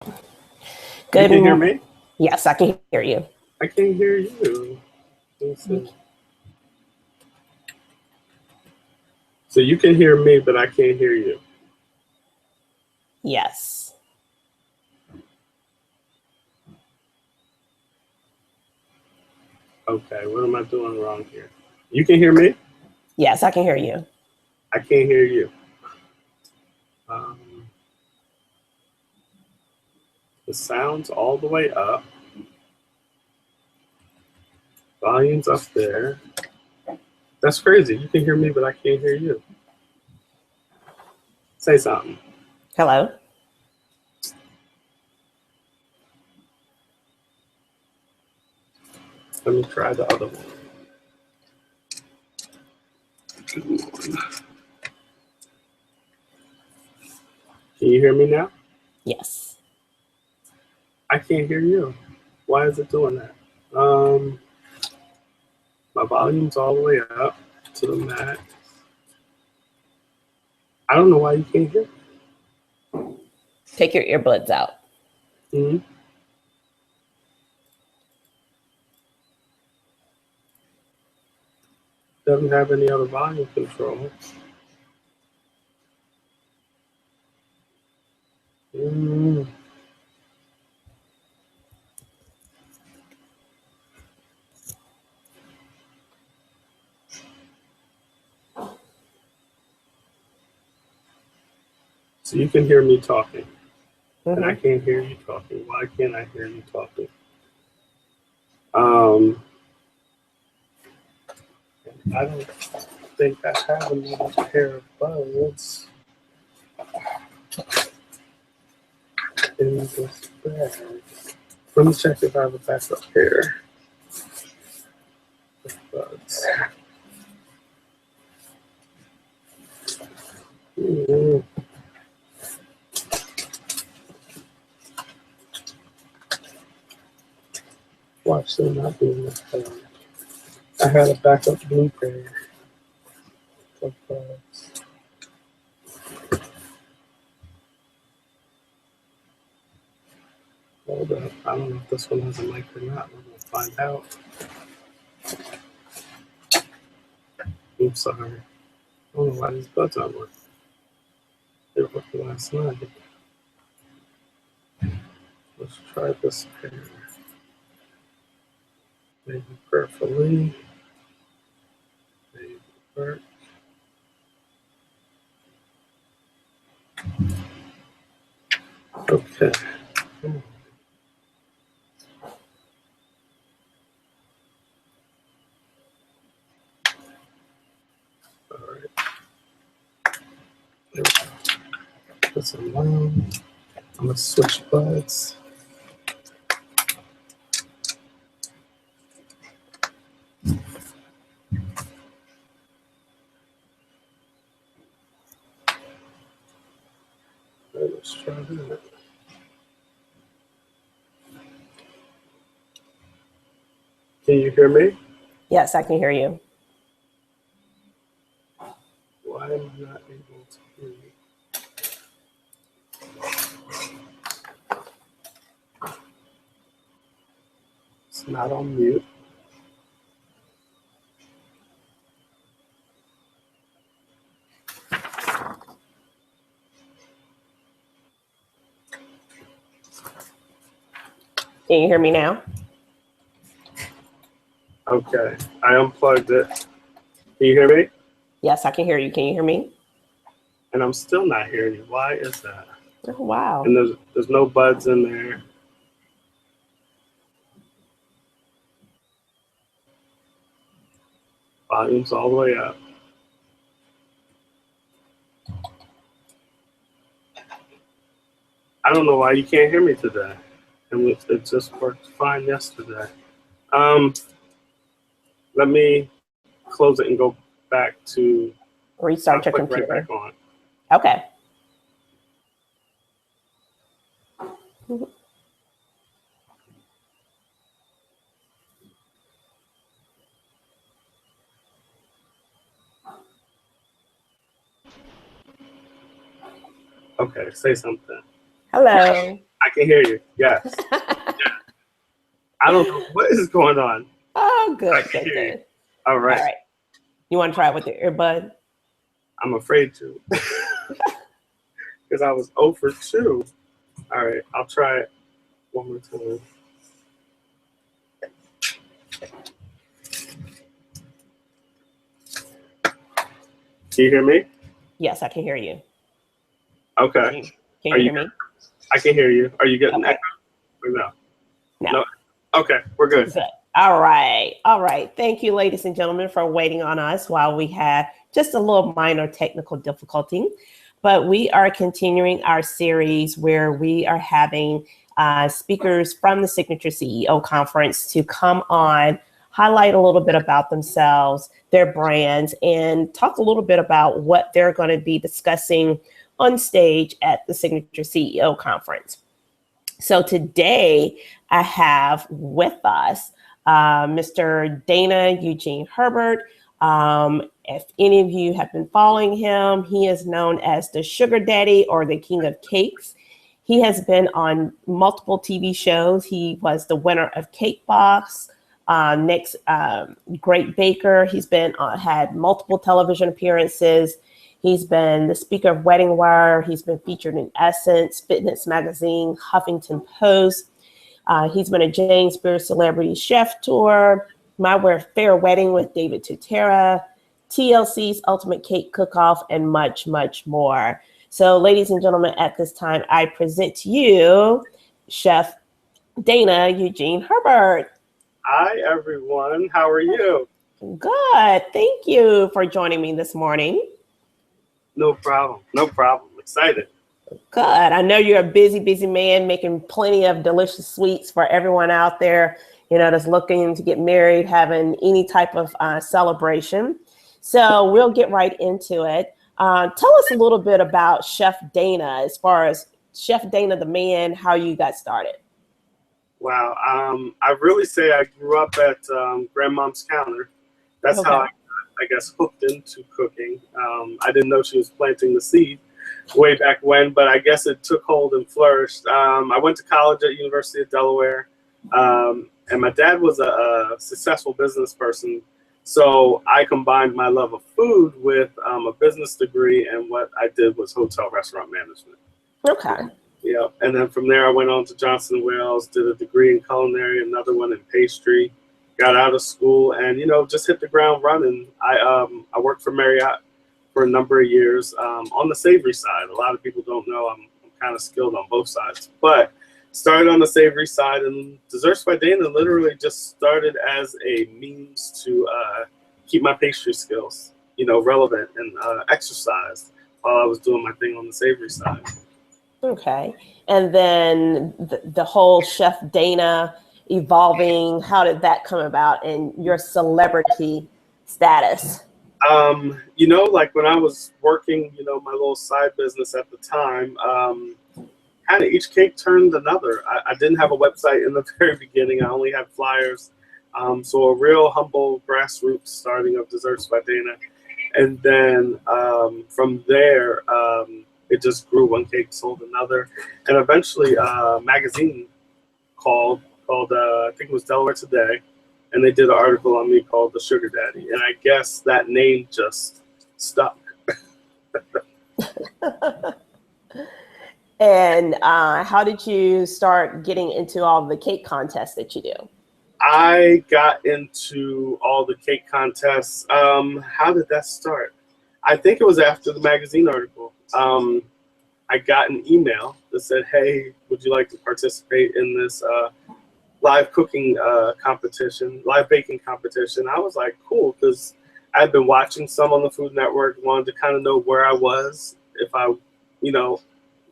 Good. You can hear me? Yes, I can hear you. I can't hear you. Let's see. So you can hear me, but I can't hear you. Yes. Okay, what am I doing wrong here? You can hear me? Yes, I can hear you. I can't hear you. The sound's all the way up. Volume's up there. That's crazy. You can hear me, but I can't hear you. Say something. Hello. Let me try the other one. Can you hear me now? Yes. I can't hear you. Why is it doing that? My volume's all the way up to the max. I don't know why you can't hear me. Take your earbuds out. Mm-hmm. Doesn't have any other volume control. So you can hear me talking, and I can't hear you talking. Why can't I hear you talking? I don't think I have another pair of buds in this bag. Let me check if I have a backup pair of buds. Watch them not be in this bag. I had a backup blue pair of buds. Hold up. I don't know if this one has a mic or not. We're going to find out. I'm sorry. I don't know why these buds aren't working. They were working last night. Let's try this pair. Maybe prayerfully. Maybe work. Okay. All right. There we go. Put some lime. I'm gonna switch buds. Let's try that. Can you hear me? Yes, I can hear you. Why am I not able to hear you? It's not on mute. Can you hear me now? Okay, I unplugged it. Can you hear me? Yes, I can hear you. Can you hear me? And I'm still not hearing you. Why is that? Oh, wow. And there's no buds in there. Volume's all the way up. I don't know why you can't hear me today. And it just worked fine yesterday. Let me close it and go back to Restart your computer. Right back on. Okay. Okay, say something. Hello. I can hear you. Yes. I don't know what is going on. Oh, I good, can good, hear you. good. All All right. right. You want to try it with the earbud? I'm afraid to. Because I was 0 for 2. All right. I'll try it one more time. Can you hear me? Yes, I can hear you. Okay. Can Are you you? hear me? I can hear you. Are you getting Okay. echo or no? No. Okay, we're good. Good. All right. All right. Thank you, ladies and gentlemen, for waiting on us while we had just a little minor technical difficulty. But we are continuing our series where we are having speakers from the Signature CEO Conference to come on, highlight a little bit about themselves, their brands, and talk a little bit about what they're going to be discussing on stage at the Signature CEO Conference. So today I have with us Mr. Dana Eugene Herbert. If any of you have been following him, he is known as the Sugar Daddy or the King of Cakes. He has been on multiple TV shows. He was the winner of Cake Box, next Great Baker. He's been had multiple television appearances. He's been the speaker of WeddingWire. He's been featured in Essence, Fitness Magazine, Huffington Post. He's been a James Beard Celebrity Chef Tour, My Fair Wedding with David Tuterra, TLC's Ultimate Cake Cook-Off, and much, much more. So, ladies and gentlemen, at this time, I present to you Chef Dana Eugene Herbert. Hi, everyone. How are you? Good. Thank you for joining me this morning. No problem. No problem. Excited. Good. I know you're a busy, busy man making plenty of delicious sweets for everyone out there, that's looking to get married, having any type of celebration. So we'll get right into it. Tell us a little bit about Chef Dana, as far as Chef Dana, the man, how you got started. Wow. I really say I grew up at grandmom's counter. That's how I guess, hooked into cooking. I didn't know she was planting the seed way back when, but I guess it took hold and flourished. I went to college at University of Delaware, and my dad was a successful business person. So I combined my love of food with a business degree, and what I did was hotel restaurant management. Okay. Yeah, and then from there I went on to Johnson & Wales, did a degree in culinary, another one in pastry, got out of school, and just hit the ground running. I worked for Marriott for a number of years on the savory side. A lot of people don't know I'm kind of skilled on both sides, but started on the savory side, and Desserts by Dana literally just started as a means to keep my pastry skills, relevant and exercise while I was doing my thing on the savory side. Okay. And then the whole Chef Dana evolving, how did that come about and your celebrity status? Like when I was working, my little side business at the time, kind of each cake turned another. I didn't have a website in the very beginning. I only had flyers. So a real humble grassroots starting of Desserts by Dana. And then from there, it just grew. One cake sold another. And eventually a magazine called I think it was Delaware Today. And they did an article on me called The Sugar Daddy. And I guess that name just stuck. And how did you start getting into all the cake contests that you do? I got into all the cake contests. How did that start? I think it was after the magazine article. I got an email that said, "Hey, would you like to participate in this live cooking competition, live baking competition?" I was like, cool, because I had been watching some on the Food Network, wanted to kind of know where I was, if I,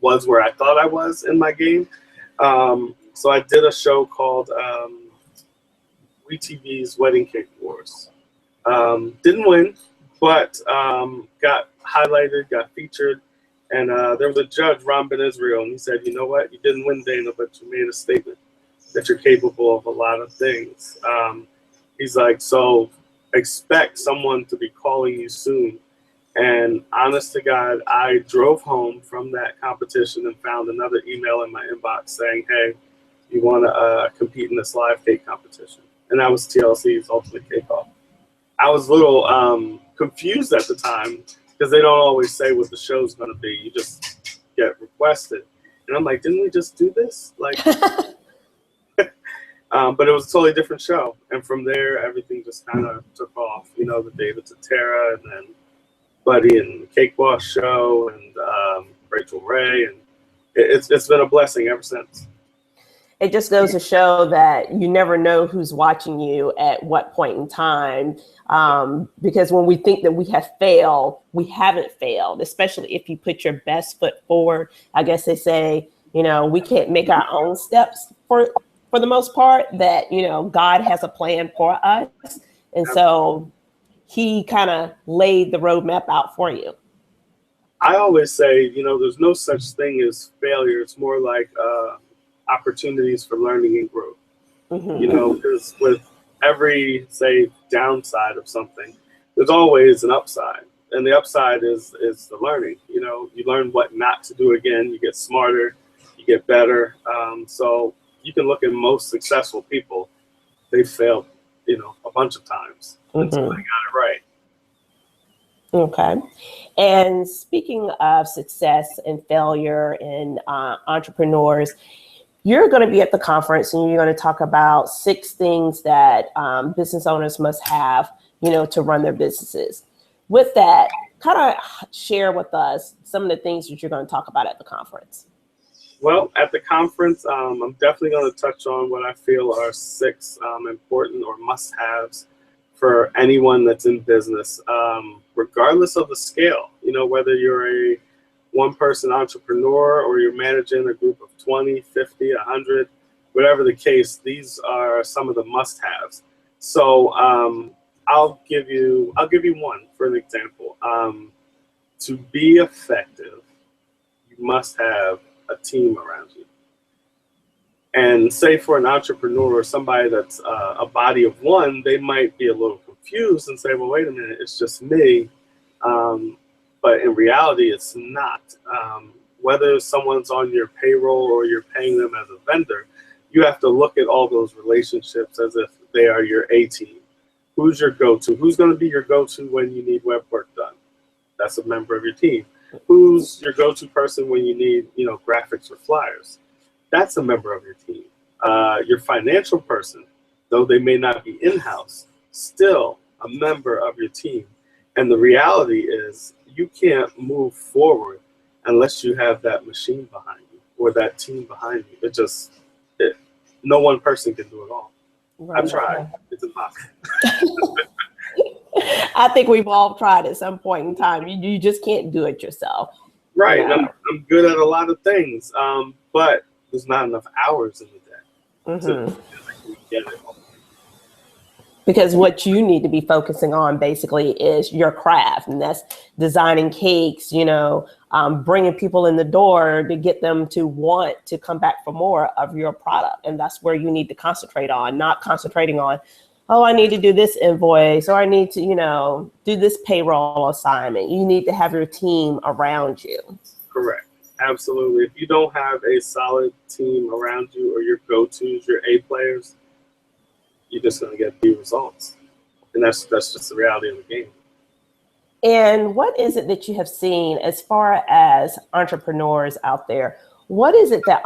was where I thought I was in my game. So I did a show called WeTV's Wedding Cake Wars. Didn't win, but got highlighted, got featured. And there was a judge, Ron Ben Israel, and he said, "You know what? You didn't win, Dana, but you made a statement that you're capable of a lot of things." He's like, "So expect someone to be calling you soon And honest to God, I drove home from that competition and found another email in my inbox saying, hey, you want to compete in this live cake competition? And that was TLC's Ultimate Cake Off. I was a little confused at the time because they don't always say what the show's going to be. You just get requested. And I'm like, didn't we just do this? Like, but it was a totally different show. And from there, everything just kind of took off. You know, the David Tuterra and then Buddy and the Cake Boss show and Rachel Ray. And it's been a blessing ever since. It just goes to show that you never know who's watching you at what point in time. Because when we think that we have failed, we haven't failed, especially if you put your best foot forward. I guess they say, you know, we can't make our own steps for the most part, that, you know, God has a plan for us. And so he kind of laid the roadmap out for you. I always say, you know, there's no such thing as failure. It's more like opportunities for learning and growth. Mm-hmm. You know, because with every, say, downside of something, there's always an upside. And the upside is the learning. You know, you learn what not to do again. You get smarter, you get better. So you can look at most successful people. They failed, you know, a bunch of times until they got it right. Okay. And speaking of success and failure and entrepreneurs, you're going to be at the conference and you're going to talk about 6 things that business owners must have, you know, to run their businesses. With that, kind of share with us some of the things that you're going to talk about at the conference. Well, at the conference, I'm definitely going to touch on what I feel are 6 important or must-haves for anyone that's in business, regardless of the scale. You know, whether you're a one-person entrepreneur or you're managing a group of 20, 50, 100, whatever the case, these are some of the must-haves. So I'll give you one for an example. To be effective, you must have a team around you. And say for an entrepreneur or somebody that's a body of one, they might be a little confused and say, well, wait a minute, it's just me. But in reality, it's not. Whether someone's on your payroll or you're paying them as a vendor, you have to look at all those relationships as if they are your A team. Who's your go-to? Who's going to be your go-to when you need web work done? That's a member of your team. Who's your go-to person when you need, you know, graphics or flyers? That's a member of your team. Your financial person, though they may not be in-house, still a member of your team. And the reality is you can't move forward unless you have that machine behind you or that team behind you. No one person can do it all. Right. I've tried. It's impossible. I think we've all tried at some point in time. You just can't do it yourself. Right. You know? I'm good at a lot of things, but there's not enough hours in the day to get it all. Because what you need to be focusing on basically is your craft, and that's designing cakes, you know, bringing people in the door to get them to want to come back for more of your product. And that's where you need to concentrate on, not concentrating on, oh, I need to do this invoice, or I need to, you know, do this payroll assignment. You need to have your team around you. Correct. Absolutely. If you don't have a solid team around you or your go-tos, your A players, you're just going to get B results. And that's just the reality of the game. And what is it that you have seen as far as entrepreneurs out there? What is it that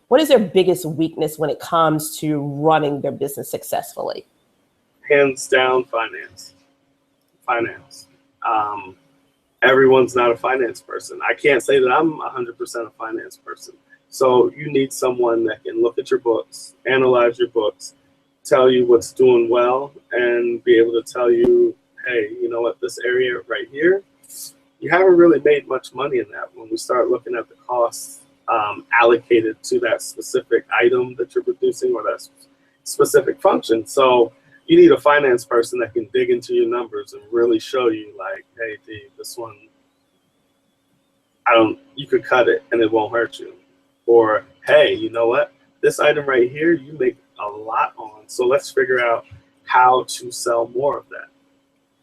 what is their biggest weakness when it comes to running their business successfully? Hands down, finance. Everyone's not a finance person. I can't say that I'm 100% a finance person. So you need someone that can look at your books, analyze your books, tell you what's doing well, and be able to tell you, hey, you know what, this area right here, you haven't really made much money in that when we start looking at the costs allocated to that specific item that you're producing or that specific function. So you need a finance person that can dig into your numbers and really show you, like, hey, D, this one, you could cut it and it won't hurt you. Or, hey, you know what, this item right here, you make a lot on. So let's figure out how to sell more of that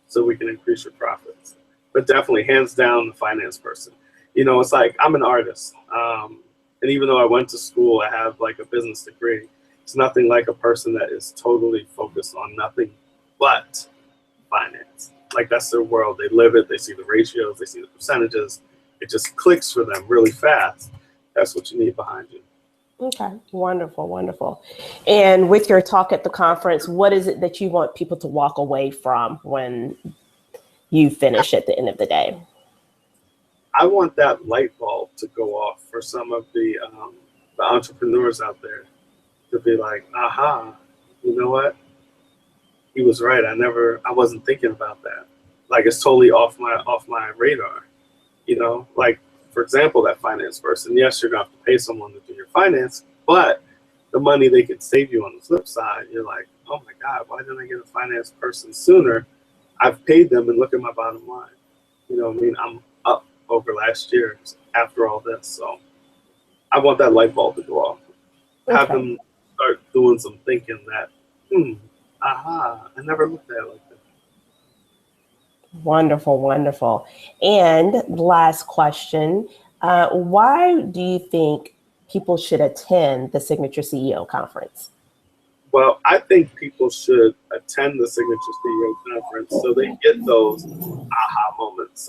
so we can increase your profits. but definitely hands down the finance person. You know, it's like I'm an artist. And even though I went to school, I have like a business degree. It's nothing like a person that is totally focused on nothing but finance. Like that's their world. They live it. They see the ratios. They see the percentages. It just clicks for them really fast. That's what you need behind you. Okay, wonderful, wonderful. And with your talk at the conference, what is it that you want people to walk away from when you finish at the end of the day? I want that light bulb to go off for some of the entrepreneurs out there to be like, aha, you know what? He was right. I wasn't thinking about that. Like it's totally off my radar. You know, like for example, that finance person, yes, you're gonna have to pay someone to do your finance, but the money they could save you on the flip side, you're like, oh my God, why didn't I get a finance person sooner? I've paid them and look at my bottom line. You know what I mean? I'm up over last year after all this. So I want that light bulb to go off. Okay. Have them start doing some thinking that, aha, I never looked at it like that. Wonderful, wonderful. And last question, why do you think people should attend the Signature CEO Conference? Well, I think people should attend the Signature CEO Conference so they get those aha moments.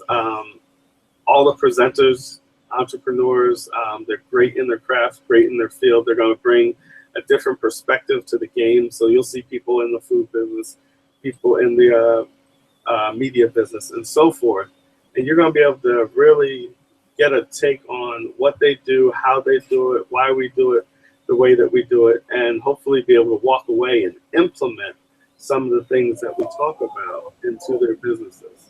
All the presenters, entrepreneurs, they're great in their craft, great in their field. They're going to bring a different perspective to the game. So you'll see people in the food business, people in the media business, and so forth. And you're going to be able to really get a take on what they do, how they do it, why we do it the way that we do it, and hopefully be able to walk away and implement some of the things that we talk about into their businesses.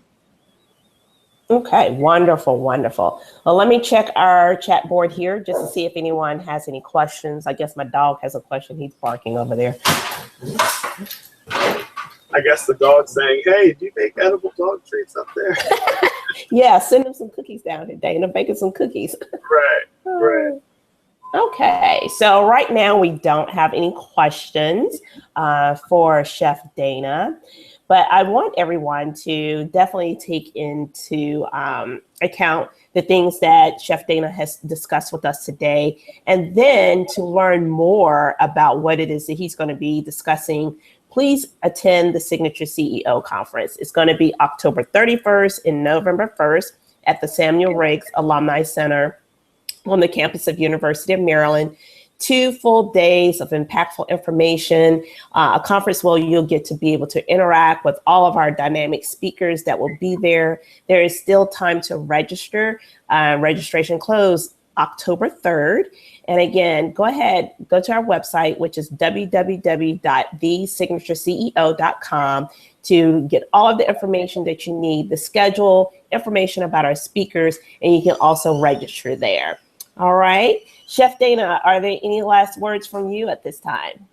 Okay, wonderful, wonderful. Well, let me check our chat board here just to see if anyone has any questions. I guess my dog has a question. He's barking over there. I guess the dog's saying, hey, do you make edible dog treats up there? Yeah, send him some cookies down here, Dana. Baking some cookies. Right. Okay, so right now we don't have any questions for Chef Dana, but I want everyone to definitely take into account the things that Chef Dana has discussed with us today, and then to learn more about what it is that he's going to be discussing. Please attend the Signature CEO Conference. It's going to be October 31st and November 1st at the Samuel Riggs Alumni Center on the campus of University of Maryland. 2 full days of impactful information, a conference where you'll get to be able to interact with all of our dynamic speakers that will be there. There is still time to register. Registration closed October 3rd. And again, go ahead, go to our website, which is www.thesignatureceo.com to get all of the information that you need, the schedule, information about our speakers, and you can also register there. All right. Chef Dana, are there any last words from you at this time?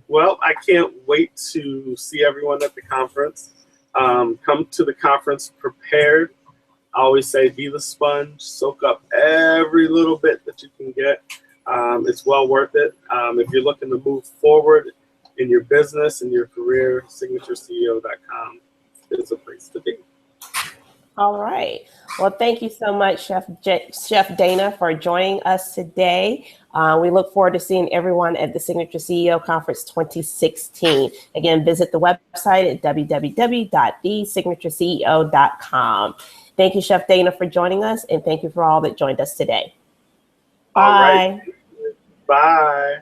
Well, I can't wait to see everyone at the conference. Come to the conference prepared. I always say be the sponge, soak up every little bit that you can get. It's well worth it. If you're looking to move forward in your business and your career, signatureceo.com is a place to be. All right. Well, thank you so much, Chef Dana, for joining us today. We look forward to seeing everyone at the Signature CEO Conference 2016. Again, visit the website at www.thesignatureceo.com. Thank you, Chef Dana, for joining us, and thank you for all that joined us today. Bye. All right. Bye.